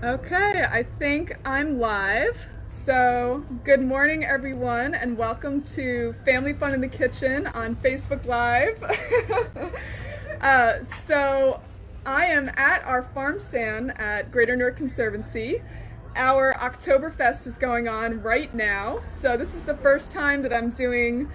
Okay, I think I'm live. So, good morning, everyone, and welcome to Family Fun in the Kitchen on Facebook Live. So, I am at our farm stand at Greater Newark Conservancy. Our Octoberfest is going on right now. So, this is the first time that I'm doing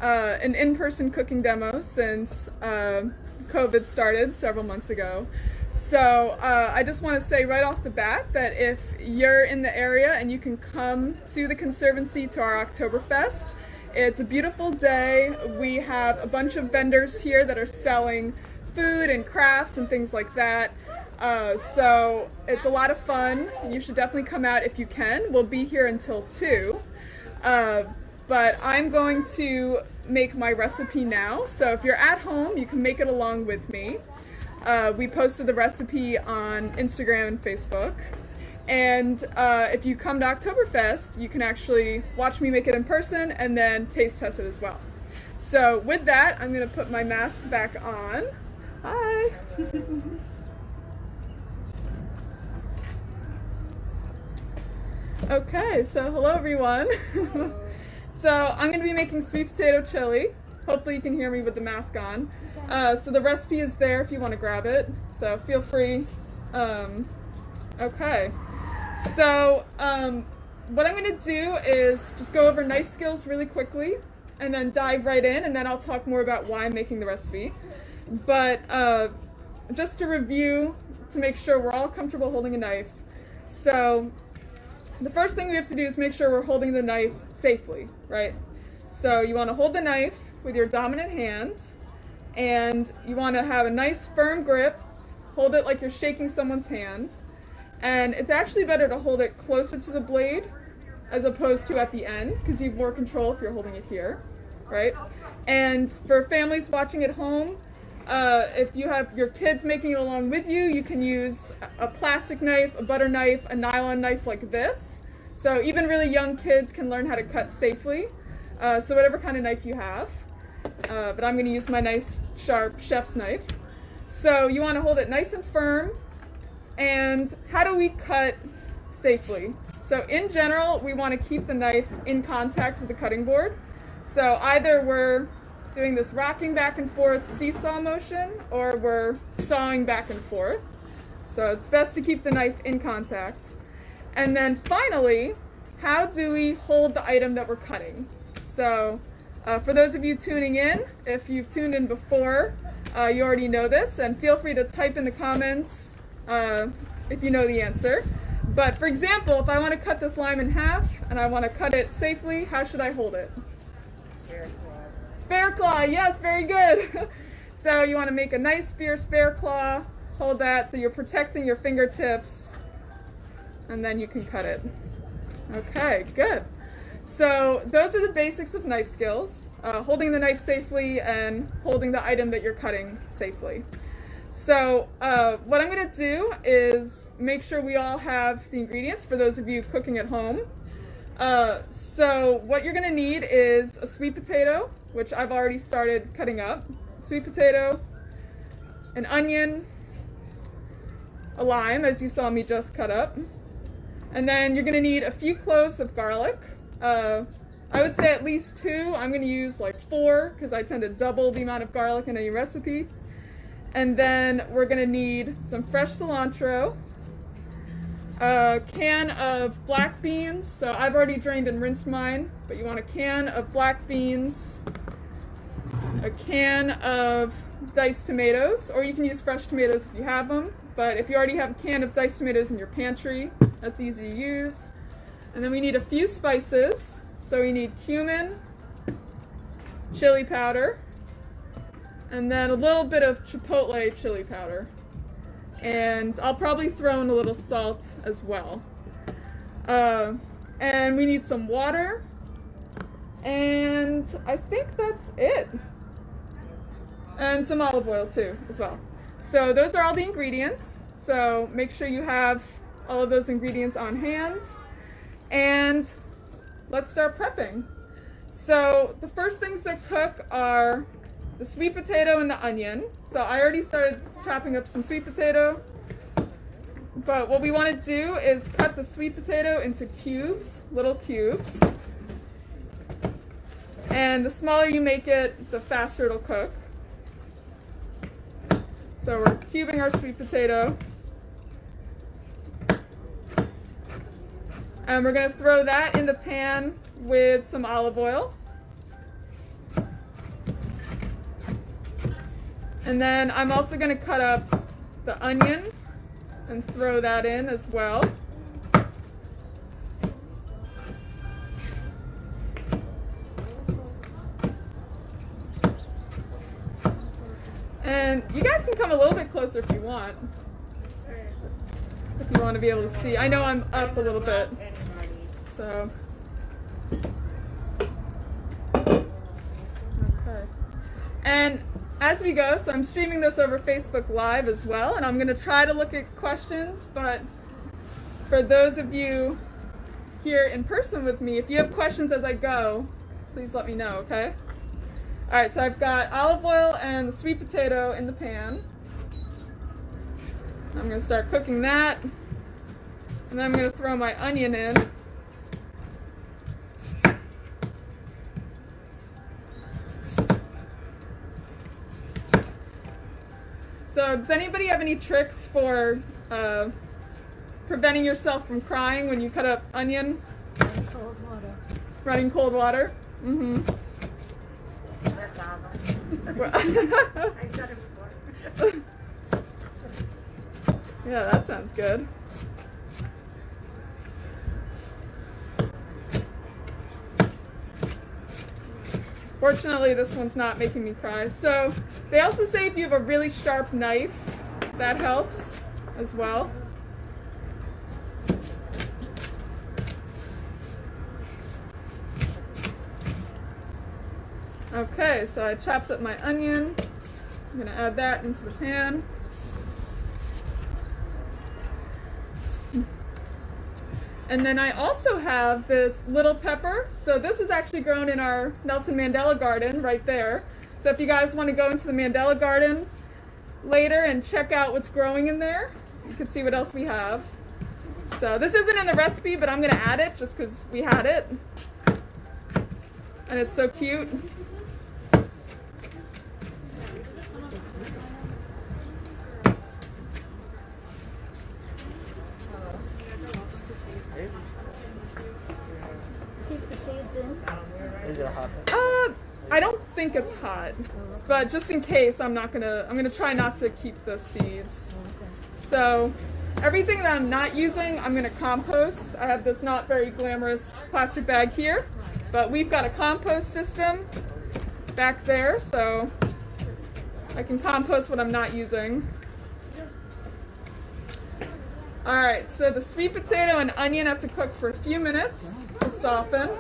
an in-person cooking demo since COVID started several months ago. So I just want to say right off the bat that if you're in the area and you can come to the Conservancy to our Octoberfest, it's a beautiful day. We have a bunch of vendors here that are selling food and crafts and things like that. So it's a lot of fun. You should definitely come out if you can. We'll be here until 2. But I'm going to make my recipe now. So if you're at home, you can make it along with me. We posted the recipe on Instagram and Facebook. And if you come to Octoberfest, you can actually watch me make it in person and then taste test it as well. So with that, I'm going to put my mask back on. Hi. Okay, so hello everyone. So I'm going to be making sweet potato chili. Hopefully you can hear me with the mask on. So the recipe is there if you want to grab it. So feel free. Okay. So what I'm going to do is just go over knife skills really quickly and then dive right in, and then I'll talk more about why I'm making the recipe. But just to review, to make sure we're all comfortable holding a knife. So the first thing we have to do is make sure we're holding the knife safely, right? So you want to hold the knife with your dominant hand, and you want to have a nice firm grip. Hold it like you're shaking someone's hand. And it's actually better to hold it closer to the blade as opposed to at the end, because you have more control if you're holding it here, right? And for families watching at home, if you have your kids making it along with you, you can use a plastic knife, a butter knife, a nylon knife like this. So even really young kids can learn how to cut safely. So whatever kind of knife you have. But I'm going to use my nice sharp chef's knife. So you want to hold it nice and firm. And how do we cut safely? So in general, we want to keep the knife in contact with the cutting board. So either we're doing this rocking back and forth seesaw motion, or we're sawing back and forth. So it's best to keep the knife in contact. And then finally, how do we hold the item that we're cutting? So for those of you tuning in, if you've tuned in before, you already know this, and feel free to type in the comments if you know the answer. But for example, if I want to cut this lime in half and I want to cut it safely, how should I hold it? Bear claw, yes, very good. So you want to make a nice fierce bear claw, hold that so you're protecting your fingertips, and then you can cut it. Okay, good. So those are the basics of knife skills, holding the knife safely and holding the item that you're cutting safely. So what I'm going to do is make sure we all have the ingredients for those of you cooking at home. So what you're going to need is a sweet potato, which I've already started cutting up. Sweet potato, an onion, a lime, as you saw me just cut up. And then you're going to need a few cloves of garlic. I would say at least 2. I'm going to use like 4 because I tend to double the amount of garlic in any recipe. And then we're going to need some fresh cilantro, a can of black beans. So I've already drained and rinsed mine, but you want a can of black beans, a can of diced tomatoes, or you can use fresh tomatoes if you have them. But if you already have a can of diced tomatoes in your pantry, that's easy to use. And then we need a few spices. So we need cumin, chili powder, and then a little bit of chipotle chili powder. And I'll probably throw in a little salt as well. And we need some water. And I think that's it. And some olive oil too, as well. So those are all the ingredients. So make sure you have all of those ingredients on hand. And let's start prepping. So the first things that cook are the sweet potato and the onion. So I already started chopping up some sweet potato. But what we want to do is cut the sweet potato into cubes, little cubes. And the smaller you make it, the faster it'll cook. So we're cubing our sweet potato. And we're going to throw that in the pan with some olive oil. And then I'm also going to cut up the onion and throw that in as well. And you guys can come a little bit closer if you want. If you want to be able to see. I know I'm up a little bit. So. Okay. And as we go, so I'm streaming this over Facebook Live as well, and I'm going to try to look at questions, but for those of you here in person with me, if you have questions as I go, please let me know, okay? All right, so I've got olive oil and the sweet potato in the pan. I'm going to start cooking that, and then I'm going to throw my onion in. So does anybody have any tricks for preventing yourself from crying when you cut up onion? Running cold water. Running cold water? Mm-hmm. That's awful. I've done it before. Yeah, that sounds good. Fortunately, this one's not making me cry. So they also say if you have a really sharp knife, that helps as well. Okay, so I chopped up my onion. I'm going to add that into the pan. And then I also have this little pepper. So this is actually grown in our Nelson Mandela garden right there. So if you guys want to go into the Mandela garden later and check out what's growing in there, you can see what else we have. So this isn't in the recipe, but I'm going to add it just because we had it. And it's so cute. Keep the seeds in. Is it hot? I don't think it's hot, but just in case, I'm gonna try not to keep the seeds. So everything that I'm not using, I'm gonna compost. I have this not very glamorous plastic bag here, but we've got a compost system back there, so I can compost what I'm not using. All right, so the sweet potato and onion have to cook for a few minutes to soften.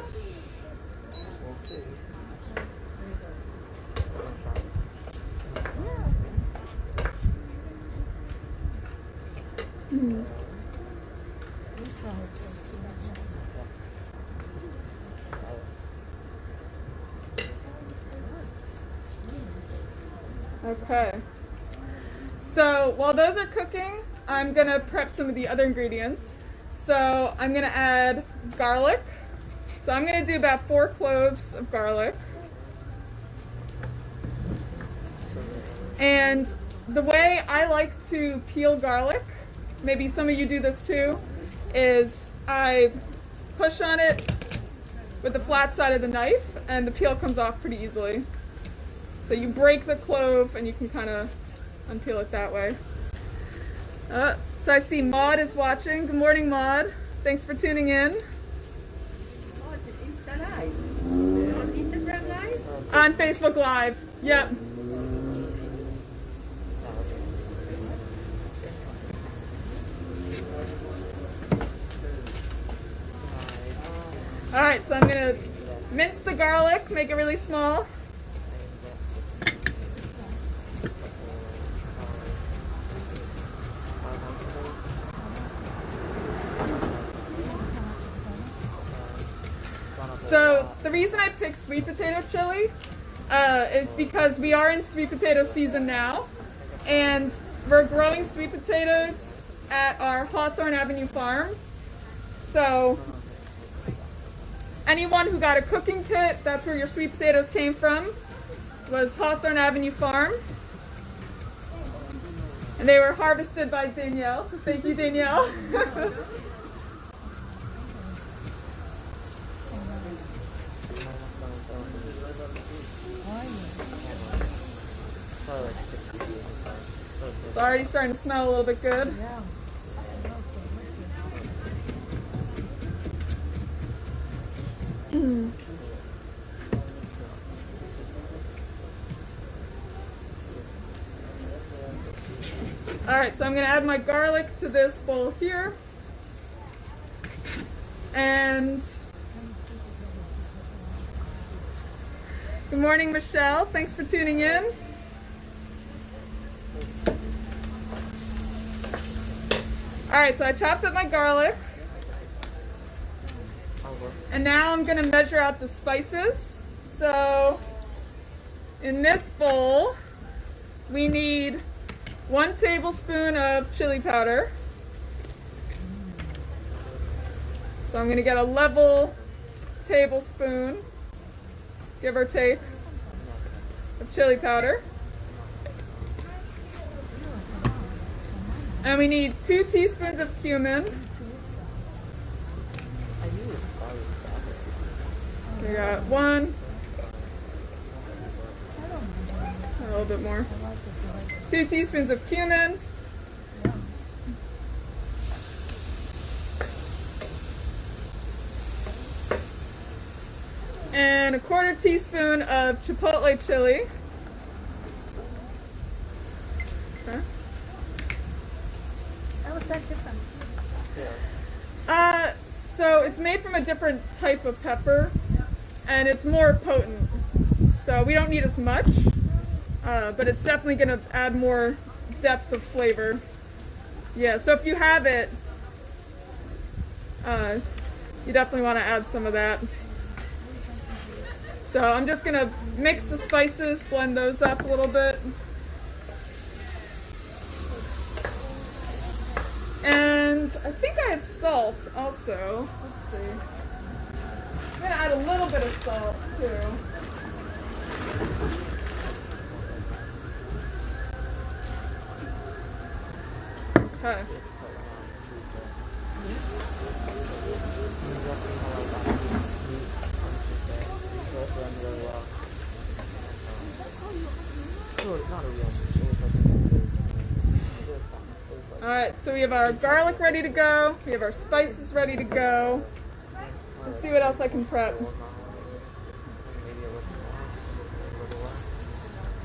Okay, so while those are cooking, I'm gonna prep some of the other ingredients. So I'm gonna add garlic. So I'm gonna do about 4 cloves of garlic. And the way I like to peel garlic, maybe some of you do this too, is I push on it with the flat side of the knife and the peel comes off pretty easily. So you break the clove and you can kind of unpeel it that way. So I see Maud is watching. Good morning, Maud. Thanks for tuning in. Oh, it's an Insta Live. On Instagram Live? On Facebook Live. Yep. All right, so I'm gonna mince the garlic, make it really small. So the reason I picked sweet potato chili is because we are in sweet potato season now, and we're growing sweet potatoes at our Hawthorne Avenue farm. So anyone who got a cooking kit, that's where your sweet potatoes came from, was Hawthorne Avenue Farm. And they were harvested by Danielle, so thank you, Danielle. It's already starting to smell a little bit good. All right, so I'm going to add my garlic to this bowl here. And good morning, Michelle. Thanks for tuning in. All right, so I chopped up my garlic. And now I'm going to measure out the spices. So in this bowl, we need 1 tablespoon of chili powder. So I'm going to get a level tablespoon, give or take, of chili powder. And we need 2 teaspoons of cumin. We got 1, a little bit more. 2 teaspoons of cumin. And a 1/4 teaspoon of chipotle chili. Okay. How is that different? So it's made from a different type of pepper, and it's more potent. So we don't need as much, but it's definitely going to add more depth of flavor. Yeah, so if you have it, you definitely want to add some of that. So I'm just going to mix the spices, blend those up a little bit. And I think I have salt also. Let's see. I'm going to add a little bit of salt too. Okay. Alright, so we have our garlic ready to go. We have our spices ready to go. Let's see what else I can prep.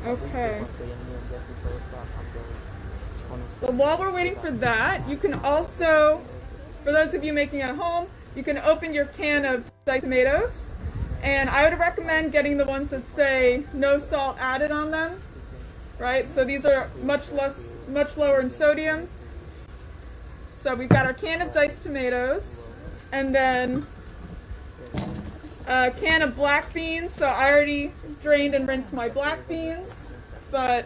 Okay. So while we're waiting for that, you can also, for those of you making it at home, you can open your can of diced tomatoes. And I would recommend getting the ones that say no salt added on them. Right? So these are much lower in sodium. So we've got our can of diced tomatoes, and then a can of black beans. So I already drained and rinsed my black beans, but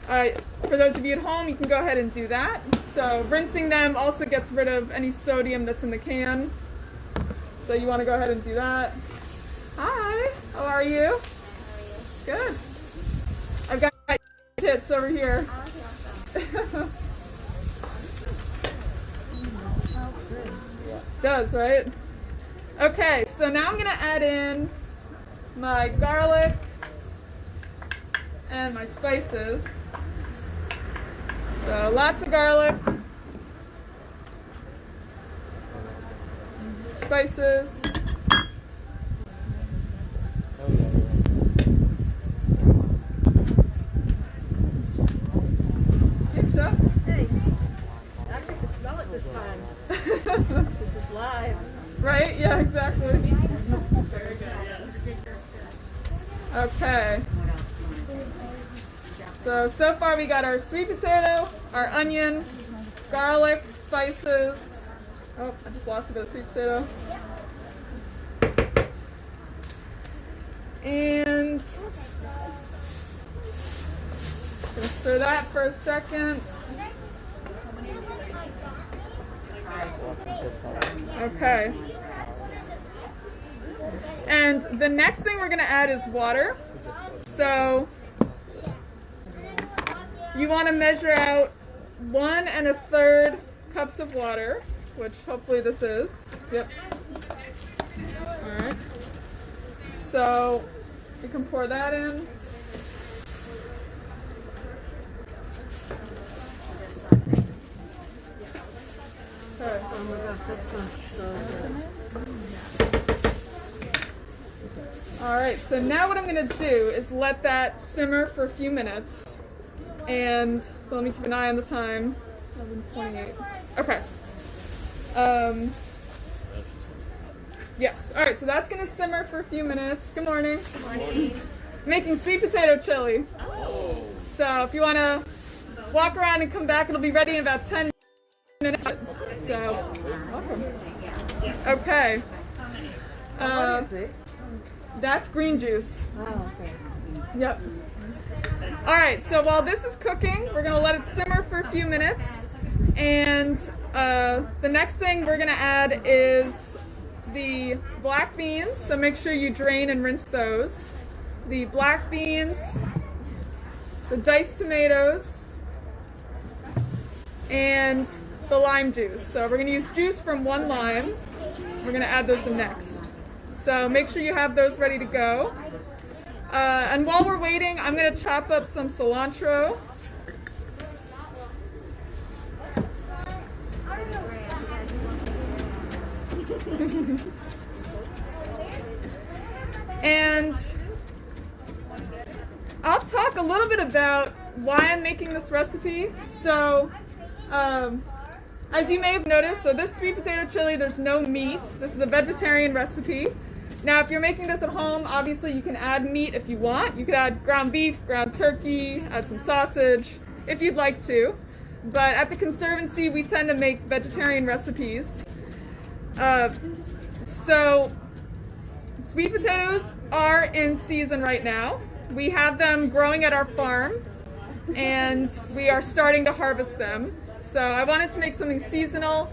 for those of you at home, you can go ahead and do that. So rinsing them also gets rid of any sodium that's in the can. So you want to go ahead and do that. Hi, how are you? Good. I've got my kits over here. Does, right? Okay, so now I'm going to add in my garlic and my spices. So lots of garlic, spices. Hey, I get to smell it this time. This is live. Right? Yeah, exactly. Very good, yes. Okay. So far we got our sweet potato, our onion, garlic, spices. Oh, I just lost a bit of sweet potato. And gonna stir that for a second. Okay. And the next thing we're going to add is water. So you want to measure out 1 1/3 cups of water, which hopefully this is. Yep. All right. So you can pour that in. Okay. All right, so now what I'm going to do is let that simmer for a few minutes. And so let me keep an eye on the time. 11:28. Okay. Yes. All right, so that's going to simmer for a few minutes. Good morning. Good morning. Making sweet potato chili. Oh. So if you want to walk around and come back, it'll be ready in about 10 minutes. So, welcome. Okay. What is it? That's green juice. Oh, okay. Yep. All right, so while this is cooking, we're going to let it simmer for a few minutes. And the next thing we're going to add is the black beans. So make sure you drain and rinse those. The black beans, the diced tomatoes, and the lime juice. So we're going to use juice from 1 lime. We're going to add those in next. So make sure you have those ready to go. And while we're waiting, I'm going to chop up some cilantro. And I'll talk a little bit about why I'm making this recipe. So, as you may have noticed, so this sweet potato chili, there's no meat. This is a vegetarian recipe. Now, if you're making this at home, obviously you can add meat if you want. You could add ground beef, ground turkey, add some sausage, if you'd like to. But at the Conservancy, we tend to make vegetarian recipes. So, sweet potatoes are in season right now. We have them growing at our farm, and we are starting to harvest them. So I wanted to make something seasonal.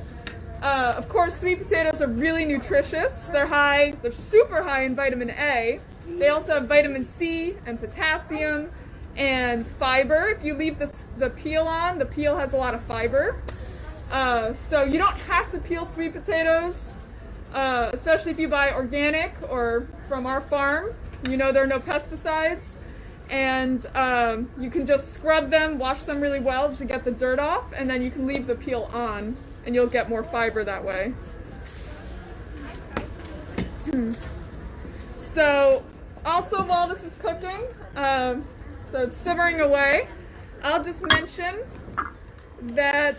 Of course, sweet potatoes are really nutritious. They're super high in vitamin A. They also have vitamin C and potassium and fiber. If you leave the peel on, the peel has a lot of fiber. So you don't have to peel sweet potatoes, especially if you buy organic or from our farm. You know there are no pesticides. And you can just scrub them, wash them really well to get the dirt off, and then you can leave the peel on, and you'll get more fiber that way. So, also while this is cooking, so it's simmering away, I'll just mention that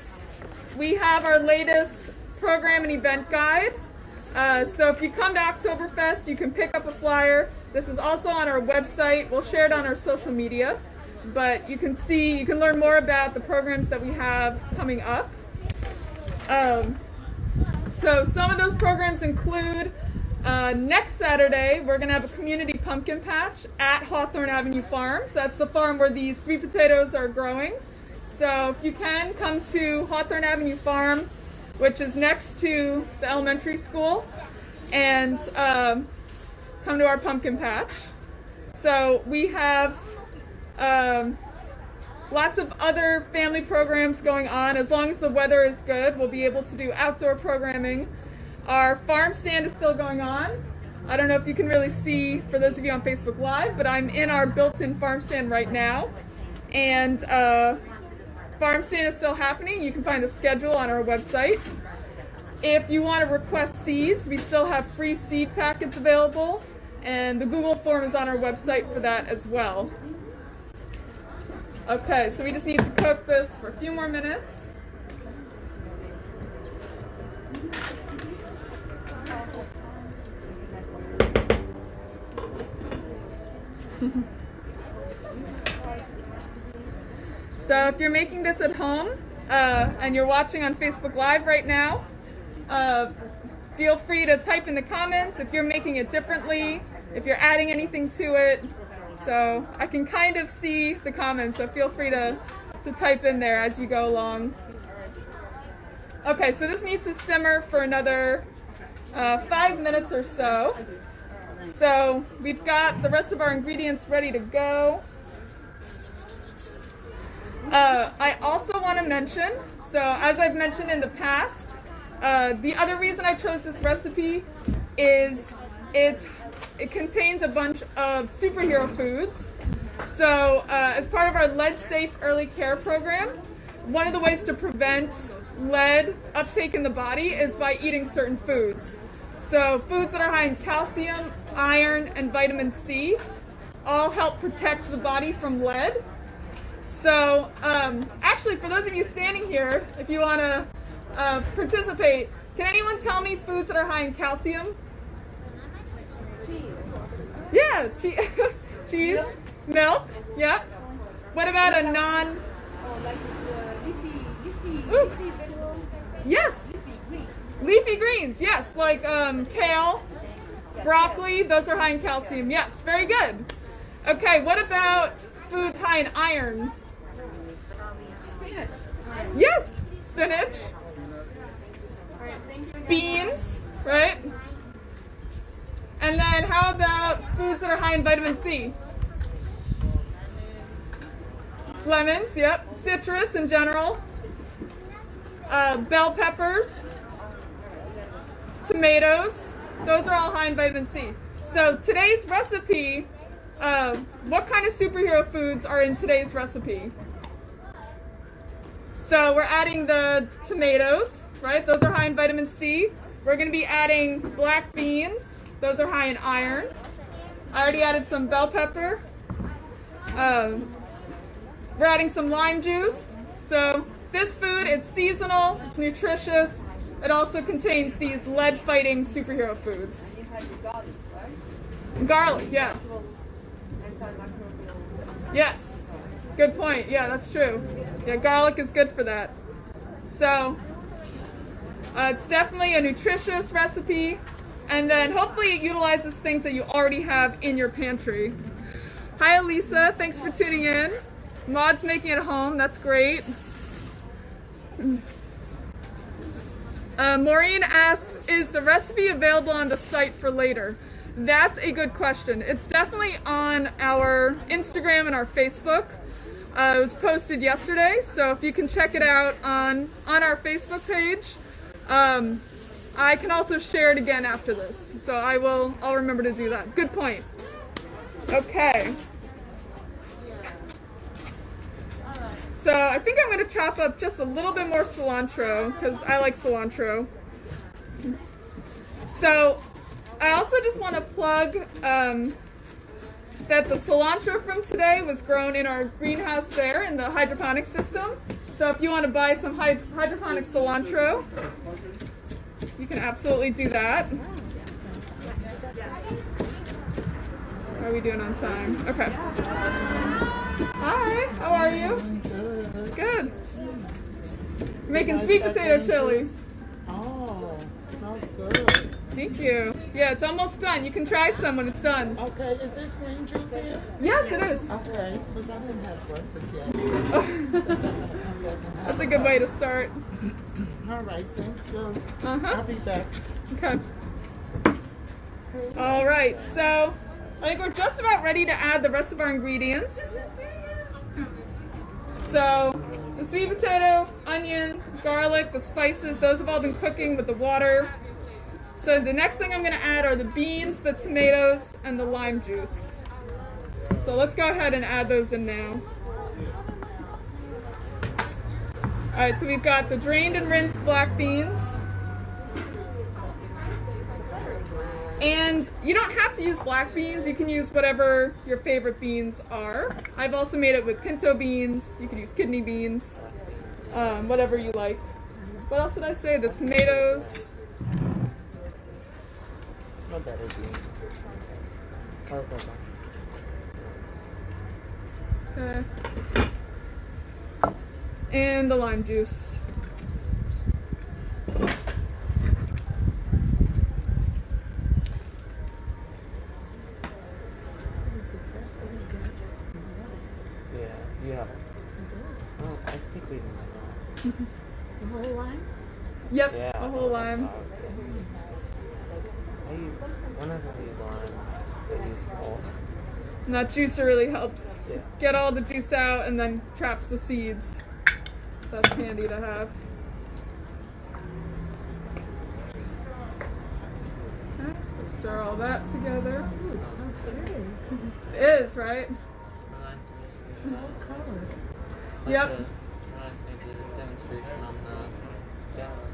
we have our latest program and event guide. So if you come to Octoberfest, you can pick up a flyer. This is also on our website. We'll share it on our social media. But you can learn more about the programs that we have coming up. So some of those programs include next Saturday, we're going to have a community pumpkin patch at Hawthorne Avenue Farm. So that's the farm where these sweet potatoes are growing. So if you can, come to Hawthorne Avenue Farm, which is next to the elementary school, and come to our pumpkin patch. So we have lots of other family programs going on. As long as the weather is good, we'll be able to do outdoor programming. Our farm stand is still going on. I don't know if you can really see, for those of you on Facebook Live, but I'm in our built-in farm stand right now. And farm stand is still happening. You can find the schedule on our website. If you want to request seeds, we still have free seed packets available, and the Google form is on our website for that as well. Okay, so we just need to cook this for a few more minutes. So if you're making this at home and you're watching on Facebook Live right now, feel free to type in the comments if you're making it differently, if you're adding anything to it. So I can kind of see the comments, so feel free to type in there as you go along. Okay, so this needs to simmer for another 5 minutes or so. So we've got the rest of our ingredients ready to go. I also want to mention, so as I've mentioned in the past, the other reason I chose this recipe is it contains a bunch of superhero foods. So as part of our Lead Safe Early Care program, one of the ways to prevent lead uptake in the body is by eating certain foods. So foods that are high in calcium, iron, and vitamin C all help protect the body from lead. So actually, for those of you standing here, if you want to participate, can anyone tell me foods that are high in calcium? Cheese. Yeah, cheese, milk, yep. What about a non... Oh, like leafy Ooh. vegetable. Yes, Leafy green. leafy greens, yes, like kale, broccoli, those are high in calcium. Yes, very good. Okay, what about foods high in iron? Spinach. Yes, spinach, beans, right? And then how about foods that are high in vitamin C? Lemons, yep. Citrus in general. Bell peppers. Tomatoes. Those are all high in vitamin C. So today's recipe, what kind of superhero foods are in today's recipe? So we're adding the tomatoes, right? Those are high in vitamin C. We're going to be adding black beans. Those are high in iron. I already added some bell pepper. We're adding some lime juice. So this food, it's seasonal, it's nutritious. It also contains these lead-fighting superhero foods. You have your garlic, right? Garlic, yeah. Natural antimicrobial. Yes. Good point. Yeah, that's true. Yeah, garlic is good for that. So it's definitely a nutritious recipe. And then hopefully it utilizes things that you already have in your pantry. Hi, Elisa. Thanks for tuning in. Maud's making it home. That's great. Maureen asks, is the recipe available on the site for later? That's a good question. It's definitely on our Instagram and our Facebook. It was posted yesterday, so if you can check it out on our Facebook page. I can also share it again after this, so I'll remember to do that. Good point. Okay. So I think I'm going to chop up just a little bit more cilantro because I like cilantro. So I also just want to plug that the cilantro from today was grown in our greenhouse there in the hydroponic system. So if you want to buy some hydroponic cilantro, you can absolutely do that. How are we doing on time? Okay. Hi, how are you? Good. Making sweet potato chili. Oh, sounds good. Thank you. Yeah, it's almost done. You can try some when it's done. Okay, is this green juice here? Yes, it is. Okay, because I didn't have breakfast yet. That's a good way to start. All right, thank you. Uh-huh. I'll be back. Okay. All right, so I think we're just about ready to add the rest of our ingredients. So the sweet potato, onion, garlic, the spices, those have all been cooking with the water. So the next thing I'm going to add are the beans, the tomatoes, and the lime juice. So let's go ahead and add those in now. All right, so we've got the drained and rinsed black beans. And you don't have to use black beans. You can use whatever your favorite beans are. I've also made it with pinto beans. You can use kidney beans, whatever you like. What else did I say? The tomatoes. No better bean. Okay. And the lime juice. Yeah. Oh, I think we did. The whole line? Yep, Yeah. a whole lime. Whenever I use lime, I use salt. And that juicer really helps Yeah. get all the juice out and then traps the seeds. That's handy to have. Okay, so stir all that together. Ooh, it's so pretty. It is, right? All colors. Yep. Reminds me of the demonstration on the gala.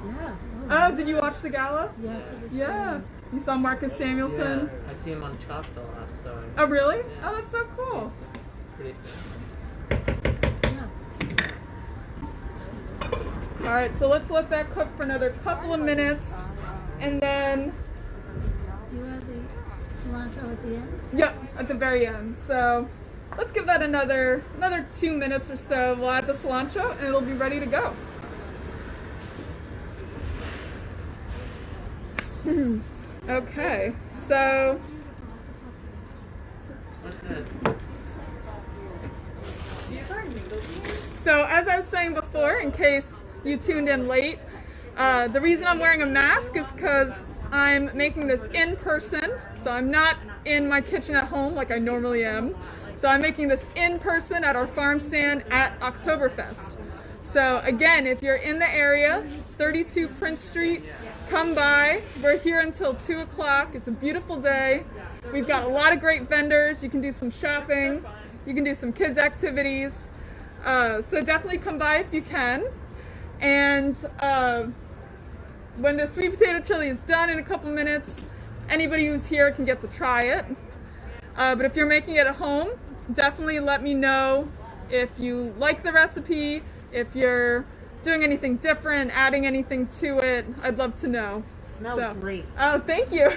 Yeah. Oh, did you watch the gala? Yes, it was Yeah. You saw Marcus Samuelson? Yeah, I see him on Chopped a lot, so Oh, really? Yeah. Oh, that's so cool. pretty pretty. Yeah. All right, so let's let that cook for another couple of minutes, and then, You have the cilantro at the end? yep, at the very end. So let's give that another 2 minutes or so. We'll add the cilantro, and it'll be ready to go. Okay, so What's that? So as I was saying before, in case you tuned in late, the reason I'm wearing a mask is because I'm making this in person. So I'm not in my kitchen at home like I normally am. So I'm making this in person at our farm stand at Octoberfest. So again, if you're in the area, 32 Prince Street, come by. We're here until 2 o'clock. It's a beautiful day. We've got a lot of great vendors. You can do some shopping. You can do some kids activities. So definitely come by if you can. And when the sweet potato chili is done in a couple minutes, anybody who's here can get to try it. But if you're making it at home, definitely let me know if you like the recipe, if you're doing anything different, adding anything to it. I'd love to know. Smells great. Oh, thank you.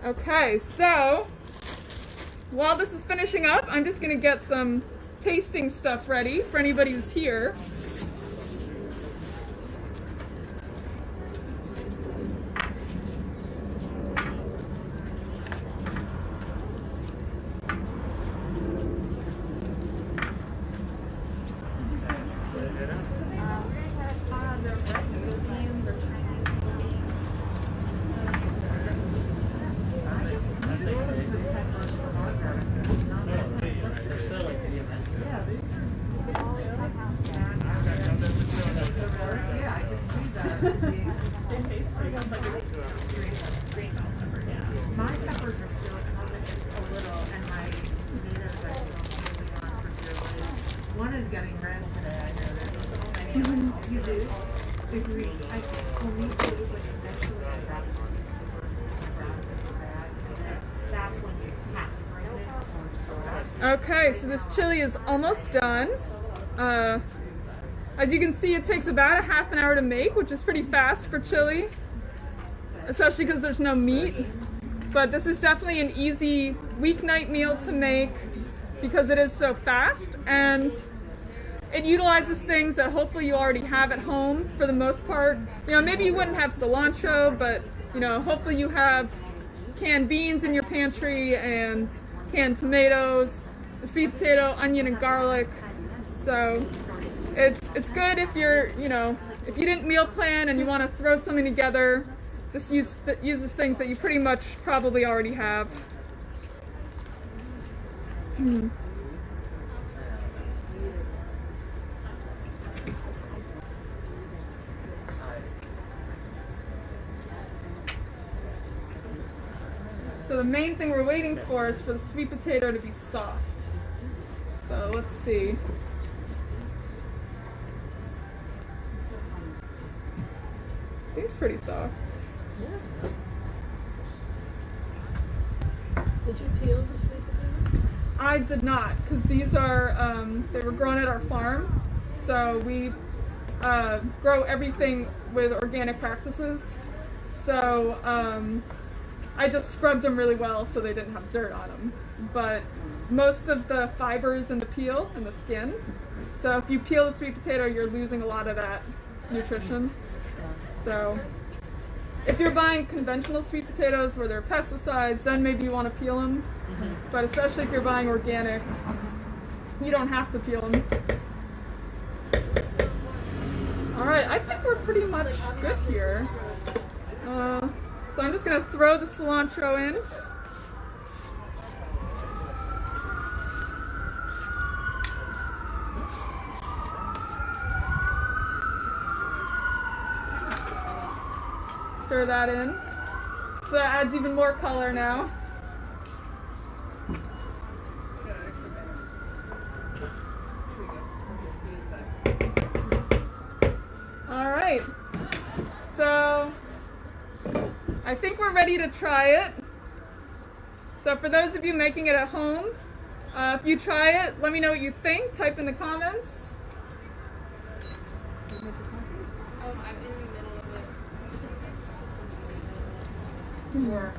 Okay, so while this is finishing up, I'm just gonna get some tasting stuff ready for anybody who's here. It's still like the event. Yeah, I can see that. My peppers are still a little, and my tomatoes are still holding on for dear life. One is getting red today, I noticed. You do? The green, I think, well, me too, but eventually I got brown and red, and then that's when you have to bring it or Okay, so this chili is almost done. As you can see, it takes about a half an hour to make, which is pretty fast for chili, especially because there's no meat. But this is definitely an easy weeknight meal to make because it is so fast, and it utilizes things that hopefully you already have at home for the most part. You know, maybe you wouldn't have cilantro, but you know, hopefully you have canned beans in your pantry and canned tomatoes, a sweet potato, onion, and garlic. So it's good if you're, you know, if you didn't meal plan and you want to throw something together. This uses things that you pretty much probably already have. So the main thing we're waiting for is for the sweet potato to be soft. So let's see. Seems pretty soft. Did you peel the sweet potato? I did not, because these are, they were grown at our farm. So we grow everything with organic practices. So I just scrubbed them really well so they didn't have dirt on them. But most of the fibers in the peel and the skin. So if you peel the sweet potato, you're losing a lot of that nutrition. So if you're buying conventional sweet potatoes where there are pesticides, then maybe you want to peel them. But especially if you're buying organic, you don't have to peel them. pretty much good here. So I'm just gonna throw the cilantro in. Stir that in. So that adds even more color now. All right. So I think we're ready to try it. So for those of you making it at home, if you try it, let me know what you think. Type in the comments. I'm in the middle of it. Work.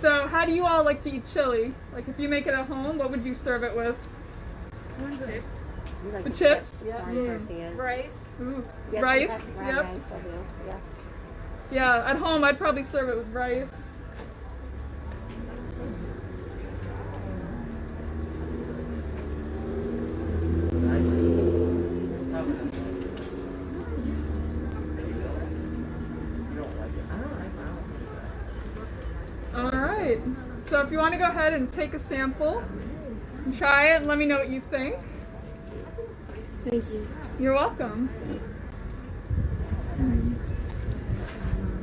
So how do you all like to eat chili? Like if you make it at home, what would you serve it with? We like The chips? Yeah. Mine's at the end. Rice. Ooh, Yes, rice? that's Yep. rice, I do. Yeah. Yeah, at home I'd probably serve it with rice. All right. So if you want to go ahead and take a sample and try it and let me know what you think. Thank you. You're welcome.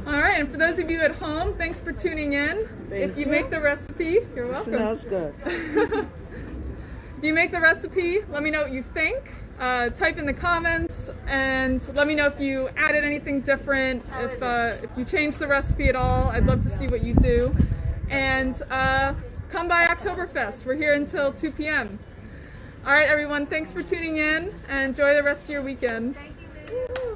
All right, and for those of you at home, thanks for tuning in. If you make the recipe, you're welcome. Smells good. If you make the recipe, let me know what you think. Type in the comments and let me know if you added anything different, if you changed the recipe at all. I'd love to see what you do. And come by Octoberfest. We're here until 2 p.m. All right, everyone, thanks for tuning in and enjoy the rest of your weekend. Thank you, Lou.